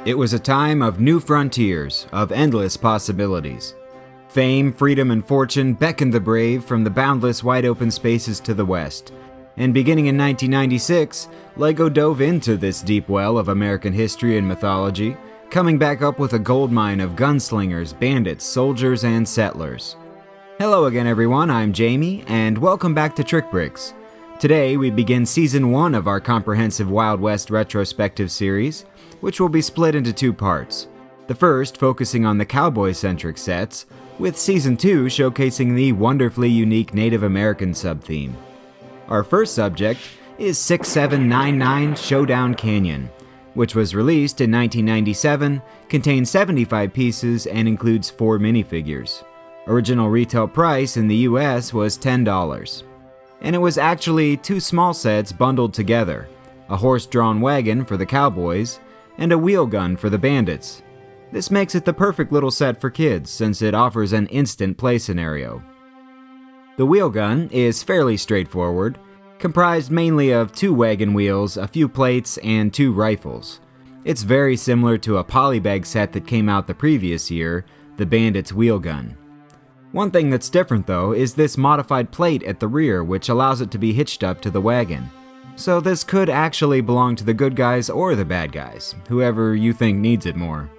It was a time of new frontiers, of endless possibilities. Fame, freedom, and fortune beckoned the brave from the boundless wide-open spaces to the west. And beginning in 1996, LEGO dove into this deep well of American history and mythology, coming back up with a goldmine of gunslingers, bandits, soldiers, and settlers. Hello again everyone, I'm Jamie, and welcome back to Trick Bricks. Today we begin Season 1 of our comprehensive Wild West Retrospective series, which will be split into two parts. The first focusing on the cowboy-centric sets, with Season 2 showcasing the wonderfully unique Native American sub-theme. Our first subject is 6799 Showdown Canyon, which was released in 1997, contains 75 pieces, and includes 4 minifigures. Original retail price in the US was $10. And it was actually 2 small sets bundled together, a horse-drawn wagon for the cowboys, and a wheel gun for the bandits. This makes it the perfect little set for kids since it offers an instant play scenario. The wheel gun is fairly straightforward, comprised mainly of 2 wagon wheels, a few plates, and 2 rifles. It's very similar to a polybag set that came out the previous year, the Bandit's wheel gun. One thing that's different though is this modified plate at the rear, which allows it to be hitched up to the wagon. So this could actually belong to the good guys or the bad guys, whoever you think needs it more.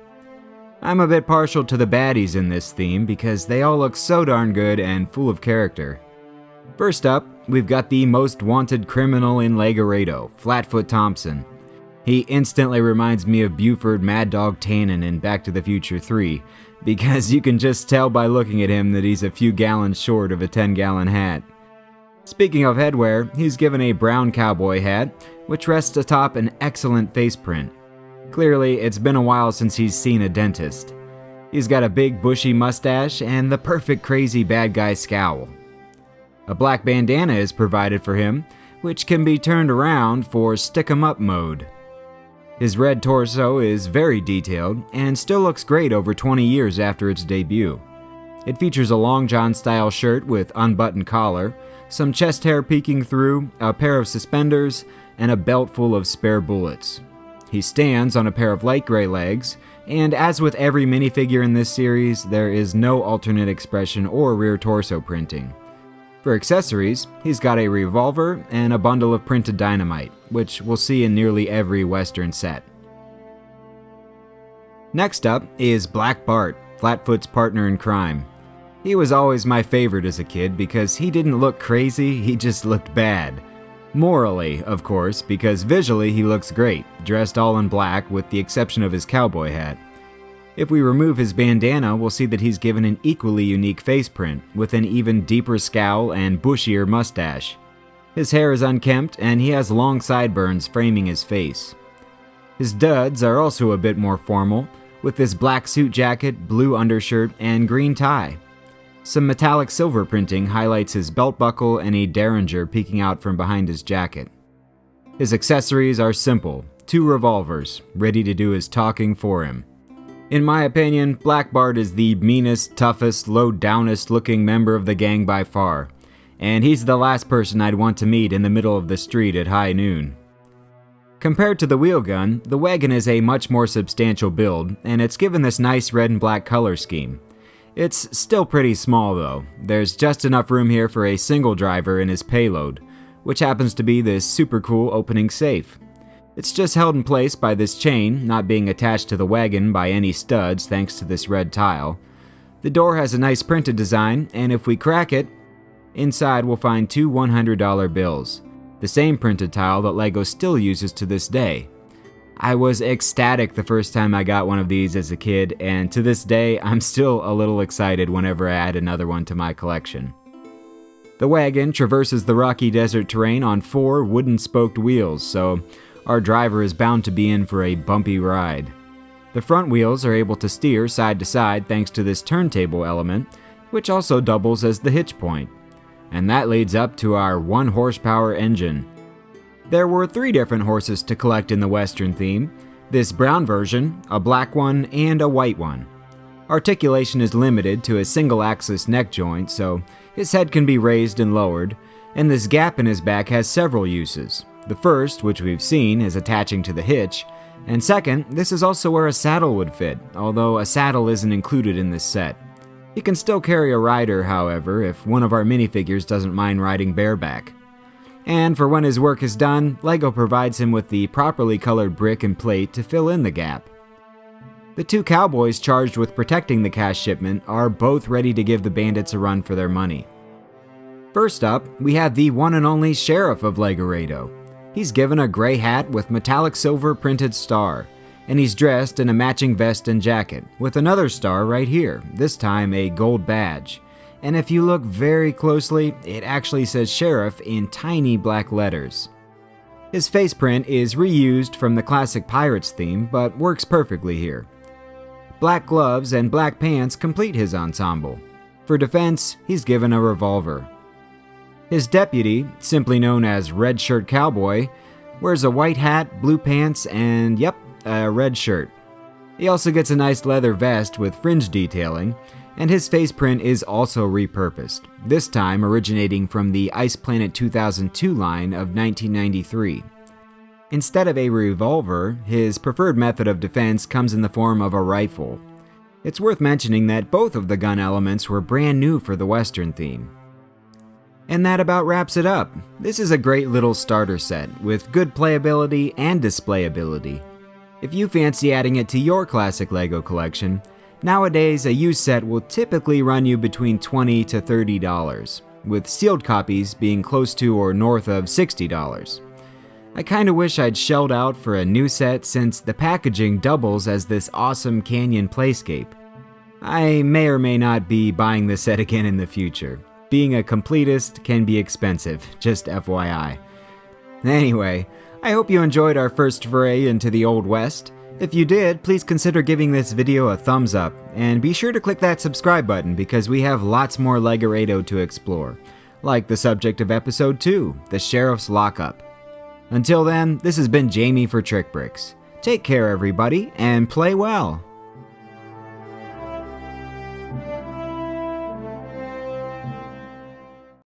I'm a bit partial to the baddies in this theme because they all look so darn good and full of character. First up, we've got the most wanted criminal in Legoredo, Flatfoot Thompson. He instantly reminds me of Buford Mad Dog Tannen in Back to the Future 3, because you can just tell by looking at him that he's a few gallons short of a 10-gallon hat. Speaking of headwear, he's given a brown cowboy hat, which rests atop an excellent face print. Clearly, it's been a while since he's seen a dentist. He's got a big bushy mustache and the perfect crazy bad guy scowl. A black bandana is provided for him, which can be turned around for stick-em-up mode. His red torso is very detailed and still looks great over 20 years after its debut. It features a long john-style shirt with unbuttoned collar, some chest hair peeking through, a pair of suspenders, and a belt full of spare bullets. He stands on a pair of light gray legs, and as with every minifigure in this series, there is no alternate expression or rear torso printing. For accessories, he's got a revolver and a bundle of printed dynamite, which we'll see in nearly every Western set. Next up is Black Bart, Flatfoot's partner in crime. He was always my favorite as a kid because he didn't look crazy, he just looked bad. Morally, of course, because visually he looks great, dressed all in black with the exception of his cowboy hat. If we remove his bandana, we'll see that he's given an equally unique face print, with an even deeper scowl and bushier mustache. His hair is unkempt, and he has long sideburns framing his face. His duds are also a bit more formal, with this black suit jacket, blue undershirt, and green tie. Some metallic silver printing highlights his belt buckle and a derringer peeking out from behind his jacket. His accessories are simple, 2 revolvers, ready to do his talking for him. In my opinion, Black Bart is the meanest, toughest, low-downest looking member of the gang by far, and he's the last person I'd want to meet in the middle of the street at high noon. Compared to the wheel gun, the wagon is a much more substantial build, and it's given this nice red and black color scheme. It's still pretty small though. There's just enough room here for a single driver and his payload, which happens to be this super cool opening safe. It's just held in place by this chain, not being attached to the wagon by any studs thanks to this red tile. The door has a nice printed design, and if we crack it, inside we'll find 2 $100 bills, the same printed tile that LEGO still uses to this day. I was ecstatic the first time I got one of these as a kid, and to this day, I'm still a little excited whenever I add another one to my collection. The wagon traverses the rocky desert terrain on 4 wooden-spoked wheels, so our driver is bound to be in for a bumpy ride. The front wheels are able to steer side to side thanks to this turntable element, which also doubles as the hitch point. And that leads up to our 1-horsepower engine. There were 3 different horses to collect in the Western theme, this brown version, a black one, and a white one. Articulation is limited to a single-axis neck joint, so his head can be raised and lowered, and this gap in his back has several uses. The first, which we've seen, is attaching to the hitch, And second, this is also where a saddle would fit, although a saddle isn't included in this set. He can still carry a rider, however, if one of our minifigures doesn't mind riding bareback. And for when his work is done, LEGO provides him with the properly colored brick and plate to fill in the gap. The two cowboys charged with protecting the cash shipment are both ready to give the bandits a run for their money. First up, we have the one and only Sheriff of Legoredo. He's given a gray hat with metallic silver printed star, and he's dressed in a matching vest and jacket, with another star right here, this time a gold badge. And if you look very closely, it actually says Sheriff in tiny black letters. His face print is reused from the classic Pirates theme, but works perfectly here. Black gloves and black pants complete his ensemble. For defense, he's given a revolver. His deputy, simply known as Red Shirt Cowboy, wears a white hat, blue pants, and yep, a red shirt. He also gets a nice leather vest with fringe detailing, and his face print is also repurposed, this time originating from the Ice Planet 2002 line of 1993. Instead of a revolver, his preferred method of defense comes in the form of a rifle. It's worth mentioning that both of the gun elements were brand new for the Western theme. And that about wraps it up. This is a great little starter set with good playability and displayability. If you fancy adding it to your classic LEGO collection, nowadays a used set will typically run you between $20 to $30, with sealed copies being close to or north of $60. I kinda wish I'd shelled out for a new set since the packaging doubles as this awesome canyon playscape. I may or may not be buying this set again in the future. Being a completist can be expensive, just FYI. Anyway, I hope you enjoyed our first foray into the Old West. If you did, please consider giving this video a thumbs up, and be sure to click that subscribe button because we have lots more Legoredo to explore, like the subject of episode 2, the Sheriff's Lockup. Until then, this has been Jamie for Trick Bricks. Take care everybody, and play well!